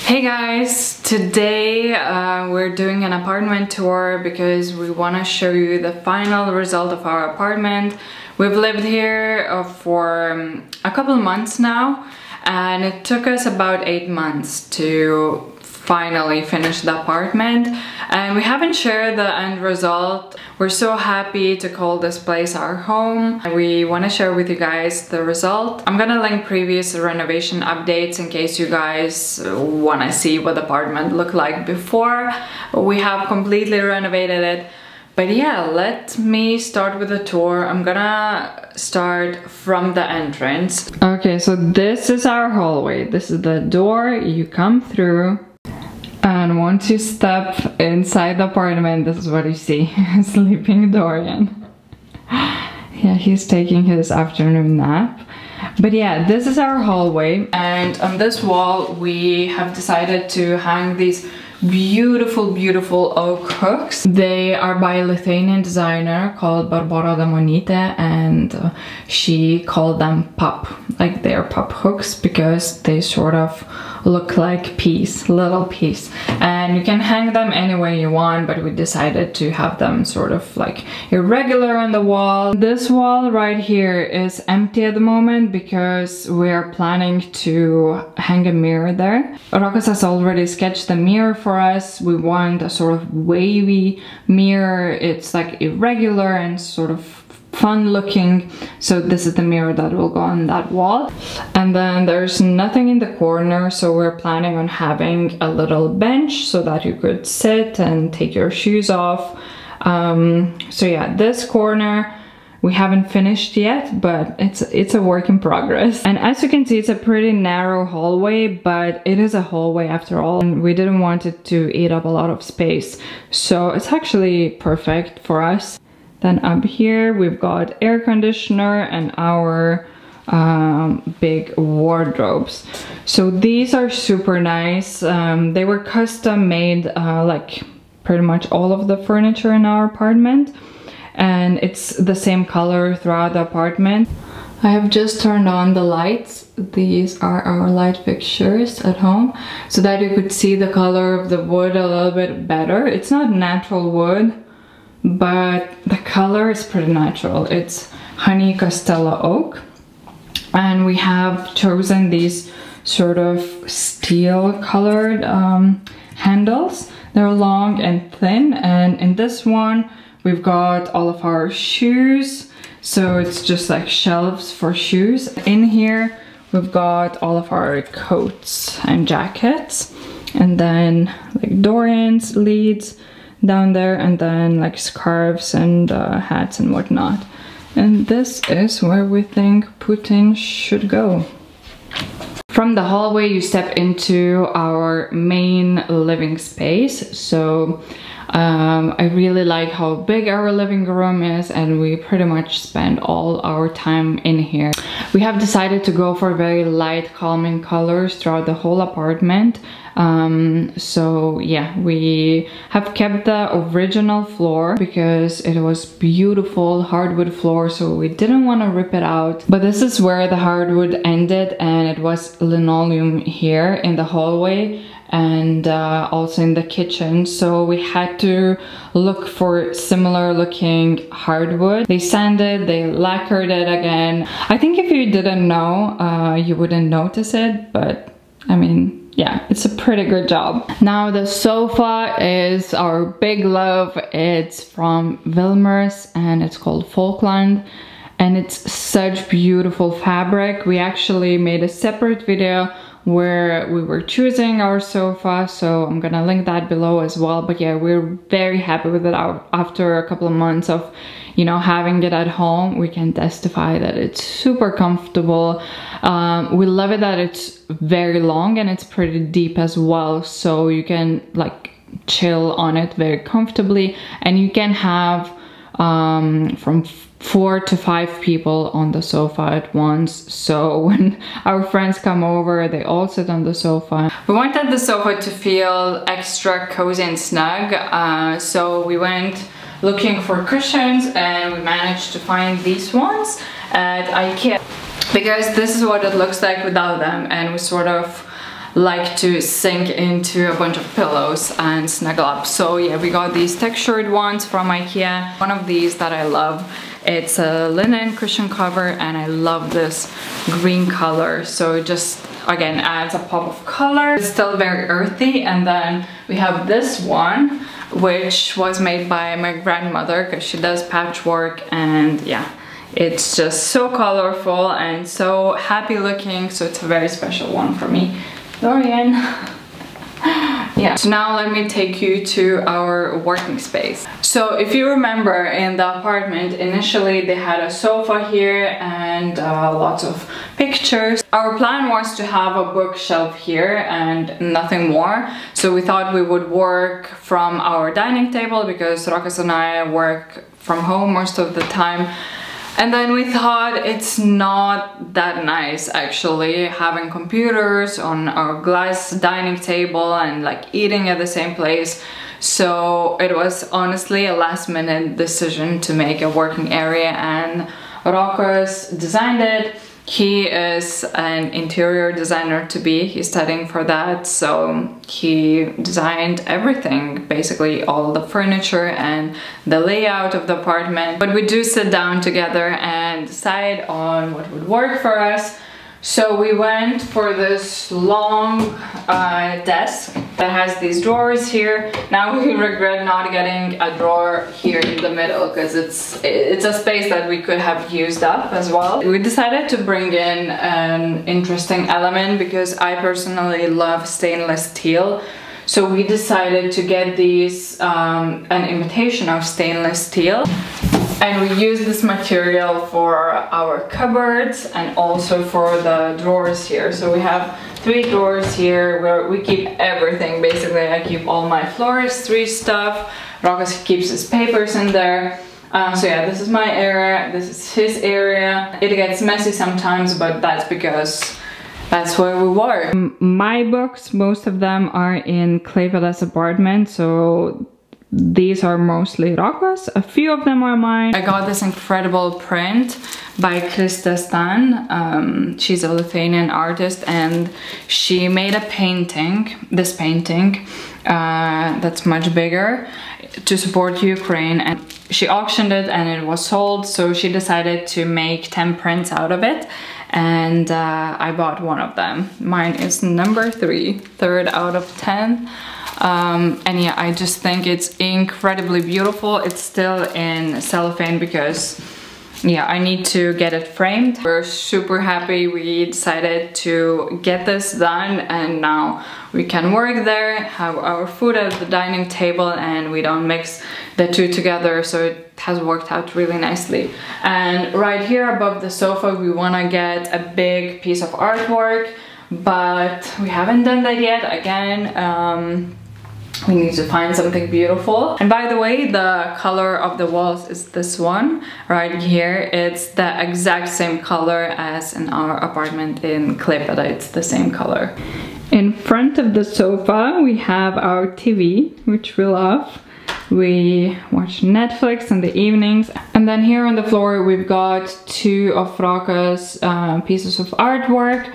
Hey guys, today we're doing an apartment tour because we want to show you the final result of our apartment. We've lived here for a couple months now, and it took us about 8 months to finally finish the apartment, and we haven't shared the end result. We're so happy to call this place our home. We want to share with you guys the result. I'm gonna link previous renovation updates in case you guys want to see what the apartment looked like before we have completely renovated it. But yeah, let me start with the tour. I'm gonna start from the entrance. Okay, so this is our hallway. This is the door you come through. And once you step inside the apartment, this is what you see. Sleeping Dorian. Yeah, he's taking his afternoon nap. But yeah, this is our hallway. And on this wall, we have decided to hang these beautiful oak hooks. They are by a Lithuanian designer called Barbara Damonytė, and she called them pup. Like they're pup hooks because they sort of look like peas, little peas. And you can hang them any way you want, but we decided to have them sort of like irregular on the wall. This wall right here is empty at the moment because we're planning to hang a mirror there. Rokas has already sketched the mirror for us. We want a sort of wavy mirror. It's like irregular and sort of fun looking, so this is the mirror that will go on that wall. And then there's nothing in the corner, so we're planning on having a little bench so that you could sit and take your shoes off. So yeah, this corner we haven't finished yet, but it's a work in progress. And as you can see, it's a pretty narrow hallway, but it is a hallway after all, and we didn't want it to eat up a lot of space, so it's actually perfect for us. Then up here we've got air conditioner and our big wardrobes. So these are super nice. They were custom made, like pretty much all of the furniture in our apartment, and it's the same color throughout the apartment. I have just turned on the lights. These are our light fixtures at home, so that you could see the color of the wood a little bit better. It's not natural wood, but the color is pretty natural. It's honey castella oak, and we have chosen these sort of steel colored handles. They're long and thin, and in this one we've got all of our shoes, so it's just like shelves for shoes. In here we've got all of our coats and jackets, and then like Dorian's leads down there, and then like scarves and hats and whatnot. And this is where we think Putin should go. From the hallway you step into our main living space. So I really like how big our living room is, and we pretty much spend all our time in here. We have decided to go for very light, calming colors throughout the whole apartment. So yeah, we have kept the original floor because it was beautiful hardwood floor, so we didn't want to rip it out. But this is where the hardwood ended, and it was linoleum here in the hallway and also in the kitchen, so we had to look for similar looking hardwood. They sanded, they lacquered it again. I think if you didn't know, you wouldn't notice it, but I mean, yeah, it's a pretty good job. Now the sofa is our big love. It's from Vilnius and it's called Falkland, and it's such beautiful fabric. We actually made a separate video where we were choosing our sofa, so I'm gonna link that below as well. But yeah, we're very happy with it. After a couple of months of, you know, having it at home, we can testify that it's super comfortable. We love it that it's very long and it's pretty deep as well, so you can like chill on it very comfortably, and you can have from 4 to 5 people on the sofa at once. So when our friends come over, they all sit on the sofa. We wanted the sofa to feel extra cozy and snug, so we went looking for cushions, and we managed to find these ones at IKEA because this is what it looks like without them, and we sort of like to sink into a bunch of pillows and snuggle up. So yeah, we got these textured ones from IKEA. One of these that I love, it's a linen cushion cover, and I love this green color. So it just, again, adds a pop of color. It's still very earthy. And then we have this one, which was made by my grandmother because she does patchwork, and yeah, it's just so colorful and so happy looking. So it's a very special one for me. Dorian. Yeah, so now let me take you to our working space. So if you remember, in the apartment, initially they had a sofa here and lots of pictures. Our plan was to have a bookshelf here and nothing more. So we thought we would work from our dining table because Rokas and I work from home most of the time. And then we thought it's not that nice actually having computers on our glass dining table and like eating at the same place. So it was honestly a last minute decision to make a working area, and Rokas designed it. He is an interior designer to be, he's studying for that, so he designed everything, basically all the furniture and the layout of the apartment. But we do sit down together and decide on what would work for us. So we went for this long desk that has these drawers here. Now we regret not getting a drawer here in the middle because it's a space that we could have used up as well. We decided to bring in an interesting element because I personally love stainless steel. So we decided to get these, an imitation of stainless steel. And we use this material for our cupboards and also for the drawers here. So we have 3 drawers here where we keep everything. Basically, I keep all my floristry stuff. Rokas keeps his papers in there. So yeah, this is my area, this is his area. It gets messy sometimes, but that's because that's where we work. My books, most of them are in Klaipėda's apartment, so these are mostly Rokas. A few of them are mine. I got this incredible print by Krista Stan. She's a Lithuanian artist, and she made a painting, this painting, that's much bigger, to support Ukraine, and she auctioned it and it was sold, so she decided to make 10 prints out of it, and I bought one of them. Mine is number 3, third out of 10. And yeah, I just think it's incredibly beautiful. It's still in cellophane because yeah, I need to get it framed. We're super happy we decided to get this done, and now we can work there, have our food at the dining table, and we don't mix the two together, so it has worked out really nicely. And right here above the sofa we want to get a big piece of artwork, but we haven't done that yet. Again, we need to find something beautiful. And by the way, the color of the walls is this one right here. It's the exact same color as in our apartment in Klaipėda. It's the same color. In front of the sofa we have our TV, which we love. We watch Netflix in the evenings. And then here on the floor we've got 2 of Rokas' pieces of artwork.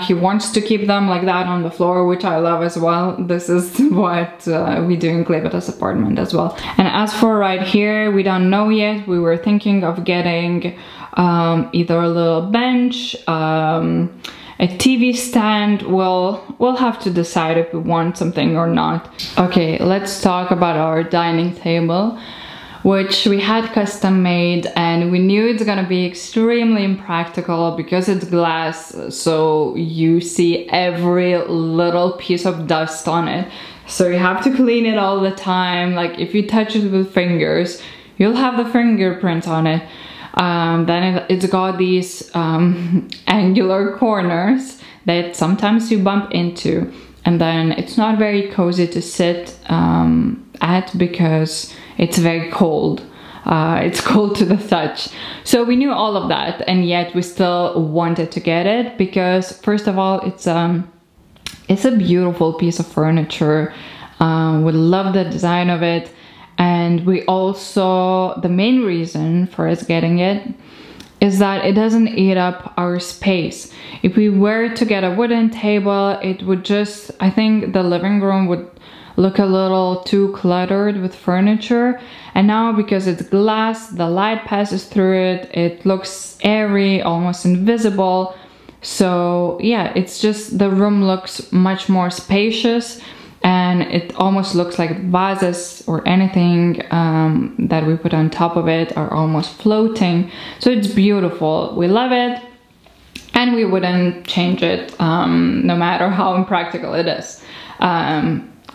He wants to keep them like that on the floor, which I love as well. This is what we do in Klaipėda's apartment as well. And as for right here, we don't know yet. We were thinking of getting either a little bench, a TV stand. We'll have to decide if we want something or not. Okay, let's talk about our dining table, which we had custom made, and we knew it's gonna be extremely impractical because it's glass, so you see every little piece of dust on it. So you have to clean it all the time. Like if you touch it with fingers, you'll have the fingerprints on it. Then it's got these angular corners that sometimes you bump into, and then it's not very cozy to sit at because it's very cold. It's cold to the touch. So we knew all of that, and yet we still wanted to get it because, first of all, it's a beautiful piece of furniture. We love the design of it, and we also, the main reason for us getting it is that it doesn't eat up our space. If we were to get a wooden table, it would just, I think the living room would look a little too cluttered with furniture. And now because it's glass, the light passes through it, it looks airy, almost invisible. So yeah, it's just, the room looks much more spacious, and it almost looks like vases or anything that we put on top of it are almost floating. So it's beautiful. We love it, and we wouldn't change it no matter how impractical it is.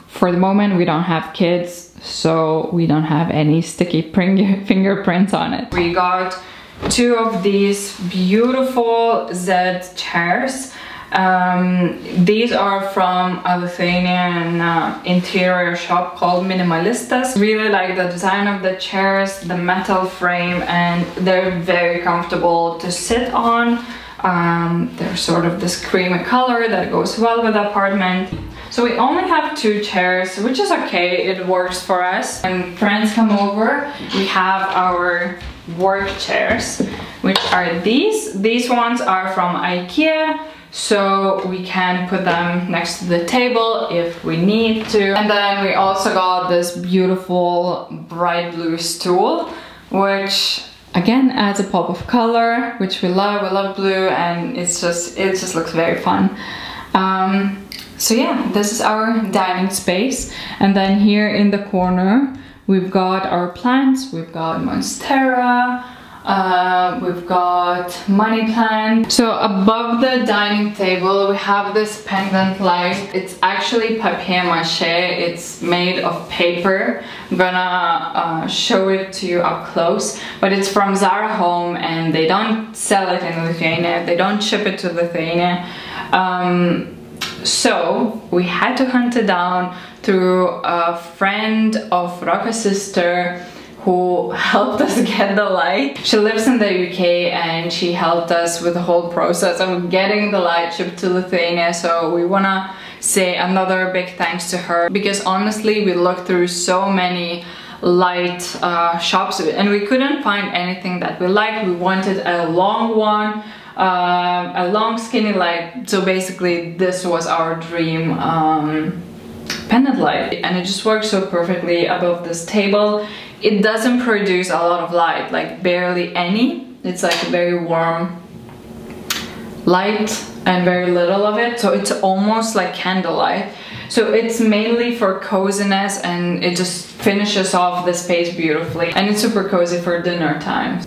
For the moment, we don't have kids, so we don't have any sticky fingerprints on it. We got 2 of these beautiful Z chairs. These are from a Lithuanian interior shop called Minimalistas. Really like the design of the chairs, the metal frame, and they're very comfortable to sit on. They're sort of this creamy color that goes well with the apartment. So we only have 2 chairs, which is okay, it works for us. When friends come over, we have our work chairs, which are these. These ones are from IKEA, so we can put them next to the table if we need to. And then we also got this beautiful bright blue stool, which again adds a pop of color, which we love. We love blue, and it just looks very fun. So yeah, this is our dining space. And then here in the corner, we've got our plants. We've got Monstera, we've got money plant. So above the dining table, we have this pendant light. It's actually papier-mâché. It's made of paper. I'm gonna show it to you up close. But it's from Zara Home, and they don't sell it in Lithuania. They don't ship it to Lithuania. So we had to hunt it down through a friend of Roka's sister who helped us get the light. She lives in the UK, and she helped us with the whole process of getting the light shipped to Lithuania. So we wanna say another big thanks to her, because honestly we looked through so many light shops and we couldn't find anything that we liked. We wanted a long one, a long skinny light. So basically this was our dream pendant light, and it just works so perfectly above this table. It doesn't produce a lot of light, like barely any. It's like a very warm light and very little of it, so it's almost like candlelight. So it's mainly for coziness, and it just finishes off the space beautifully, and it's super cozy for dinner time.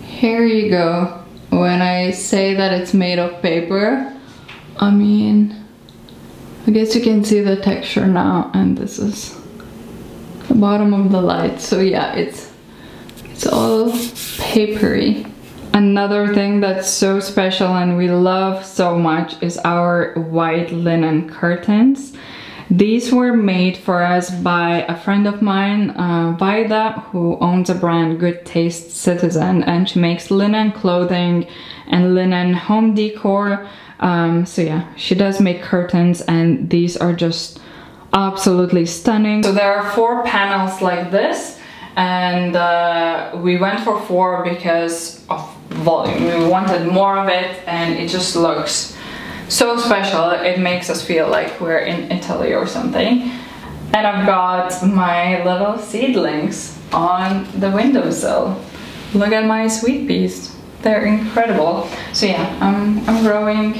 Here you go. When I say that it's made of paper, I mean, I guess you can see the texture now, and this is the bottom of the light. So yeah, it's all papery. Another thing that's so special and we love so much is our white linen curtains. These were made for us by a friend of mine, Vaida, who owns a brand, Good Taste Citizen, and she makes linen clothing and linen home decor. So yeah, she does make curtains, and these are just absolutely stunning. So there are 4 panels like this, and we went for 4 because of volume. We wanted more of it, and it just looks so special. It makes us feel like we're in Italy or something. And I've got my little seedlings on the windowsill. Look at my sweet peas. They're incredible. So yeah, I'm growing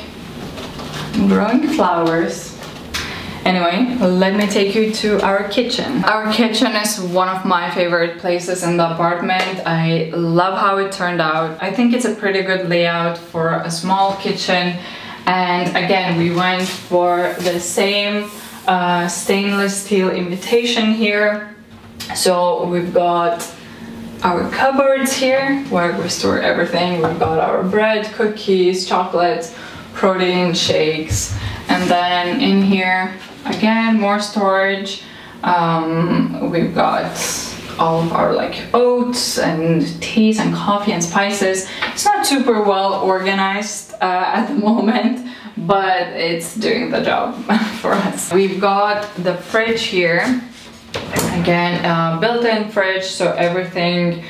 flowers. Anyway, let me take you to our kitchen. Our kitchen is one of my favorite places in the apartment. I love how it turned out. I think it's a pretty good layout for a small kitchen. And again, we went for the same stainless steel invitation here. So we've got our cupboards here where we store everything. We've got our bread, cookies, chocolates, protein shakes. And then in here, again, more storage. We've got all of our like oats and teas and coffee and spices. It's not super well organized at the moment, but it's doing the job for us. We've got the fridge here. Again, built-in fridge, so everything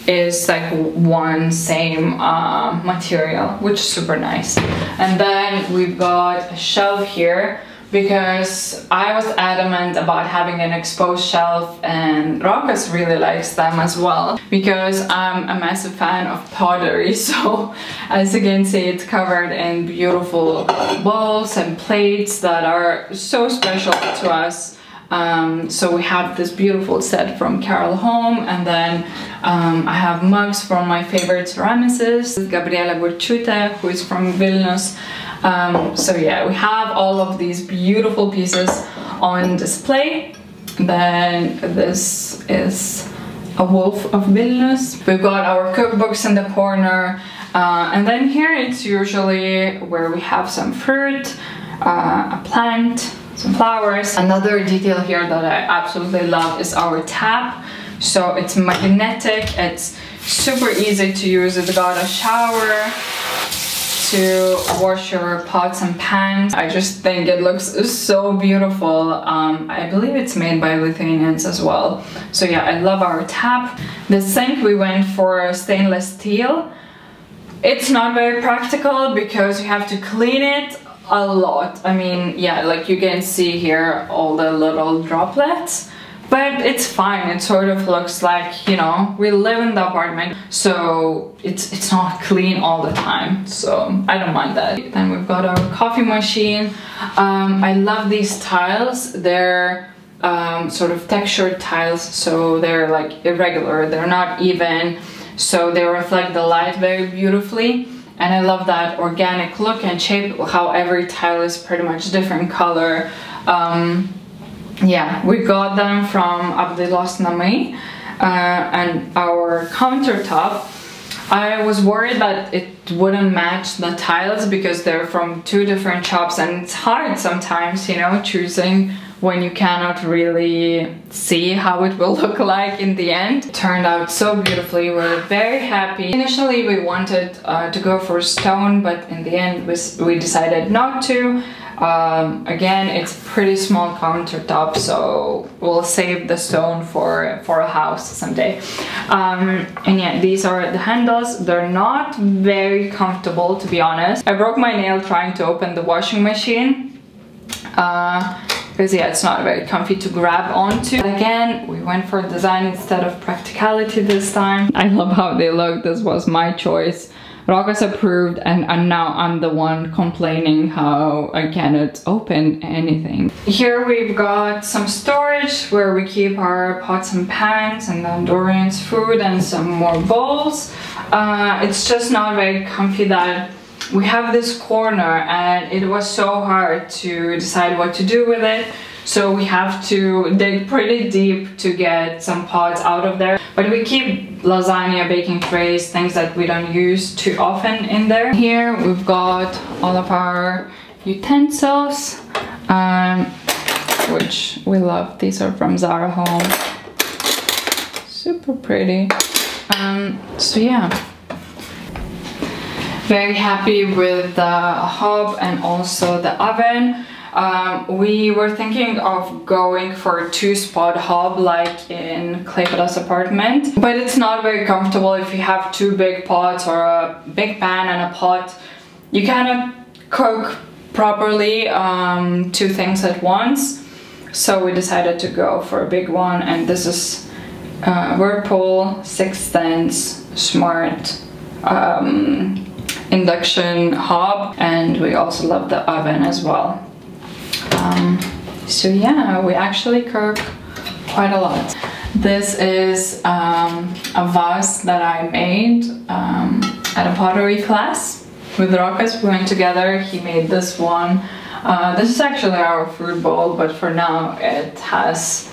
is like one same material, which is super nice. And then we've got a shelf here because I was adamant about having an exposed shelf, and Rokas really likes them as well because I'm a massive fan of pottery. So as you can see, it's covered in beautiful bowls and plates that are so special to us. So we have this beautiful set from Carol Home, and then I have mugs from my favorite ceramicist, Gabriela Burchute, who is from Vilnius. So yeah, we have all of these beautiful pieces on display. Then this is a wolf of Vilnius. We've got our cookbooks in the corner, and then here it's usually where we have some fruit, a plant, some flowers. Another detail here that I absolutely love is our tap. So it's magnetic, it's super easy to use. It's got a shower to wash your pots and pans. I just think it looks so beautiful. I believe it's made by Lithuanians as well. So yeah, I love our tap. The sink, we went for stainless steel. It's not very practical because you have to clean it a lot. I mean, yeah, like you can see here all the little droplets, but it's fine. It sort of looks like, you know, we live in the apartment, so it's not clean all the time, so I don't mind that. Then we've got our coffee machine. I love these tiles. They're sort of textured tiles, so they're like irregular, they're not even, so they reflect the light very beautifully. And I love that organic look and shape, how every tile is pretty much different color. Yeah, we got them from Apdailos Namai. And our countertop, I was worried that it wouldn't match the tiles because they're from two different shops, and it's hard sometimes, you know, choosing when you cannot really see how it will look like in the end. It turned out so beautifully. We're very happy. Initially we wanted to go for stone, but in the end we decided not to. Again, it's pretty small countertop, so we'll save the stone for a house someday. And yeah, these are the handles. They're not very comfortable, to be honest. I broke my nail trying to open the washing machine. Because yeah, it's not very comfy to grab onto. But again, we went for design instead of practicality this time. I love how they look. This was my choice. Rokas approved, and now I'm the one complaining how I cannot open anything. Here we've got some storage where we keep our pots and pans, and then Dorian's food and some more bowls. It's just not very comfy that we have this corner, and it was so hard to decide what to do with it. So we have to dig pretty deep to get some pots out of there. But we keep lasagna, baking trays, things that we don't use too often in there. Here we've got all of our utensils, which we love. These are from Zara Home. Super pretty. So yeah. Very happy with the hob and also the oven. We were thinking of going for a 2-spot hob like in Klaipėda's apartment, but it's not very comfortable if you have 2 big pots or a big pan and a pot. You cannot cook properly 2 things at once, so we decided to go for a big one, and this is Whirlpool 6 stands smart induction hob, and we also love the oven as well. So yeah, we actually cook quite a lot. This is a vase that I made at a pottery class with Rokas. We went together, he made this one. This is actually our fruit bowl, but for now it has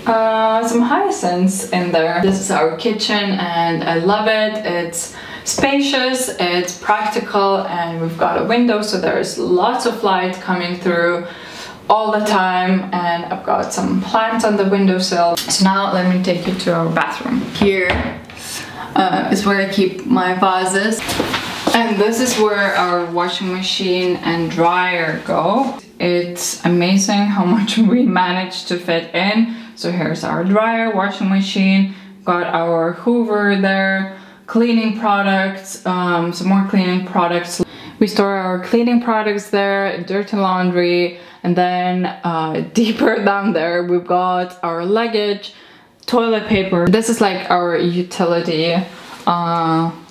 some hyacinths in there. This is our kitchen, and I love it. It's spacious, it's practical, and we've got a window, so there's lots of light coming through all the time, and I've got some plants on the windowsill. So now let me take you to our bathroom. Here is where I keep my vases, and this is where our washing machine and dryer go. It's amazing how much we managed to fit in. So here's our dryer, washing machine, got our Hoover there, cleaning products, some more cleaning products. We store our cleaning products there, dirty laundry, and then deeper down there we've got our luggage, toilet paper. This is like our utility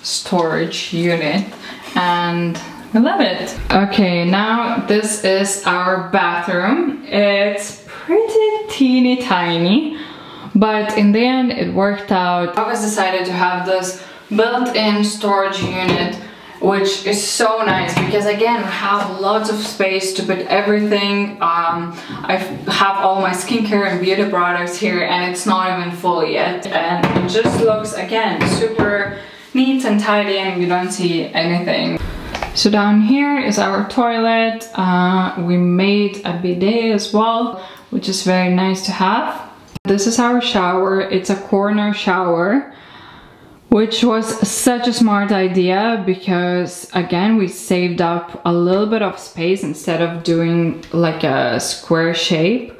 storage unit, and I love it. Okay, now this is our bathroom. It's pretty teeny tiny, but in the end it worked out. I was decided to have this built-in storage unit, which is so nice because again we have lots of space to put everything. I have all my skincare and beauty products here, and it's not even full yet, and it just looks again super neat and tidy, and you don't see anything. So down here is our toilet. We made a bidet as well, which is very nice to have. This is our shower. It's a corner shower, which was such a smart idea because again we saved up a little bit of space. Instead of doing like a square shape,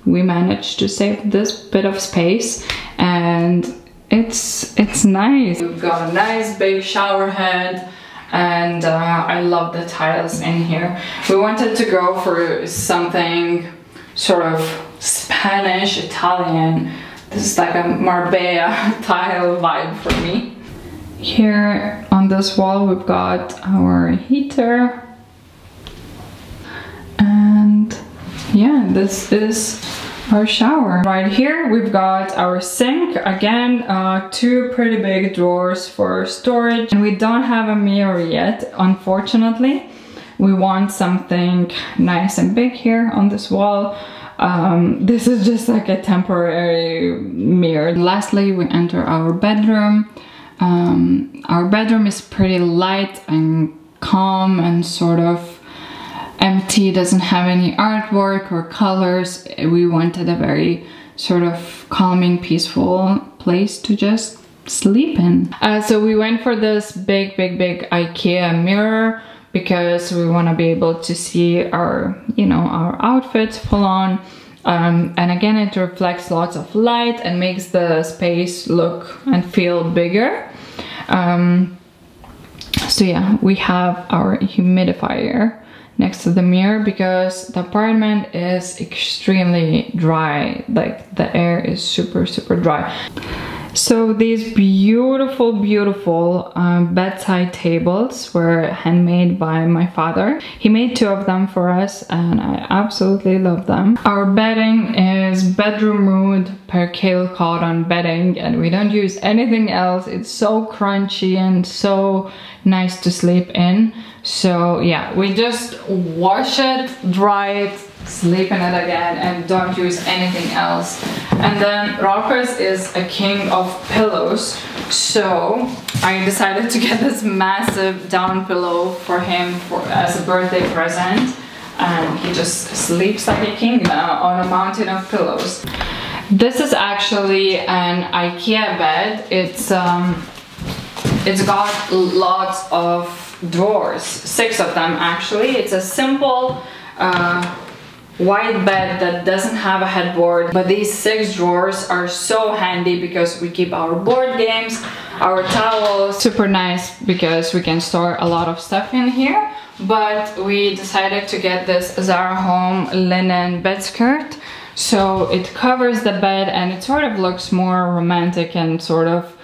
we managed to save this bit of space, and it's nice. We've got a nice big shower head, and I love the tiles in here. We wanted to go for something sort of Spanish, Italian. This is like a Marbella tile vibe for me. Here on this wall we've got our heater, and yeah, this is our shower. Right here we've got our sink. Again, two pretty big drawers for storage, and we don't have a mirror yet, unfortunately. We want something nice and big here on this wall. This is just like a temporary mirror. Lastly, we enter our bedroom. Our bedroom is pretty light and calm and sort of empty, doesn't have any artwork or colors. We wanted a very sort of calming, peaceful place to just sleep in. So we went for this big IKEA mirror because we want to be able to see our, you know, our outfits full on. And again, it reflects lots of light and makes the space look and feel bigger. So yeah, we have our humidifier next to the mirror because the apartment is extremely dry. Like the air is super dry. So these beautiful bedside tables were handmade by my father. He made two of them for us, and I absolutely love them. Our bedding is bedroom wood percale cotton bedding, and we don't use anything else. It's so crunchy and so nice to sleep in. So yeah, we just wash it, dry it, sleep in it again, and don't use anything else. And then Rokas is a king of pillows, so I decided to get this massive down pillow for him as a birthday present, and he just sleeps like a king now on a mountain of pillows. This is actually an IKEA bed. It's got lots of drawers, 6 of them actually. It's a simple white bed that doesn't have a headboard, but these 6 drawers are so handy because we keep our board games, our towels. Super nice because we can store a lot of stuff in here. But we decided to get this Zara Home linen bed skirt, so it covers the bed and it sort of looks more romantic and sort of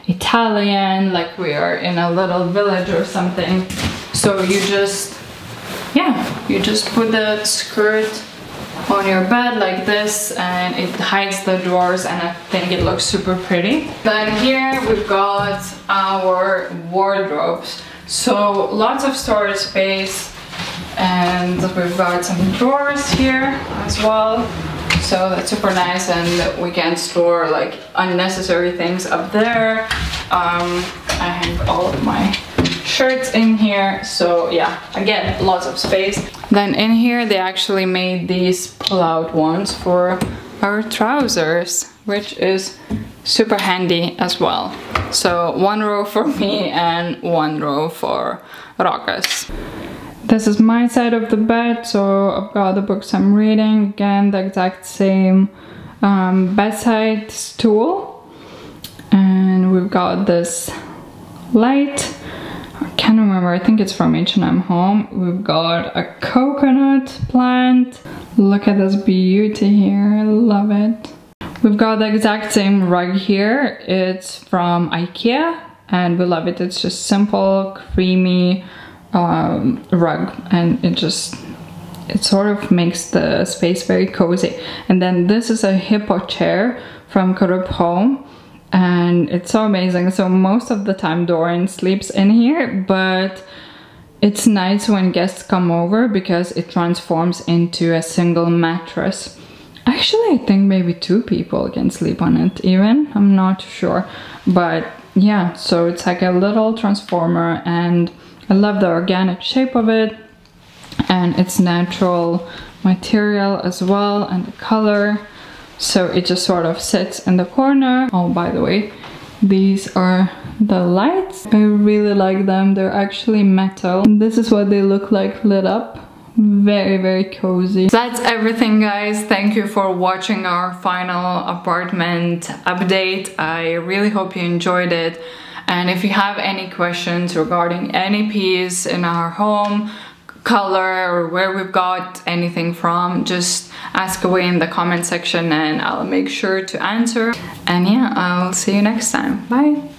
Italian, like we are in a little village or something. So you just put the skirt on your bed like this, and it hides the drawers, and I think it looks super pretty. Then here we've got our wardrobes. So lots of storage space, and we've got some drawers here as well. So that's super nice, and we can store like unnecessary things up there. I hang all of my shirts in here, so yeah, again, lots of space. Then in here they actually made these pull-out ones for our trousers, which is super handy as well. So 1 row for me and 1 row for Rokas. This is my side of the bed, so I've got the books I'm reading. Again, the exact same bedside stool. we've got this light. I can't remember, I think it's from H&M Home. We've got a coconut plant. Look at this beauty here, I love it. We've got the exact same rug here. It's from IKEA and we love it. It's just simple, creamy rug, and it sort of makes the space very cozy. And then this is a hippo chair from Home, and it's so amazing. So most of the time Dorian sleeps in here, but it's nice when guests come over because it transforms into a single mattress. Actually, I think maybe 2 people can sleep on it even, I'm not sure. But yeah, so it's like a little transformer, and I love the organic shape of it, and it's natural material as well, and the color. So it just sort of sits in the corner. Oh, by the way, these are the lights. I really like them. They're actually metal. This is what they look like lit up. Very, very cozy. That's everything, guys. Thank you for watching our final apartment update. I really hope you enjoyed it. And if you have any questions regarding any piece in our home, color, or where we've got anything from, just ask away in the comment section and I'll make sure to answer. And yeah, I'll see you next time. Bye.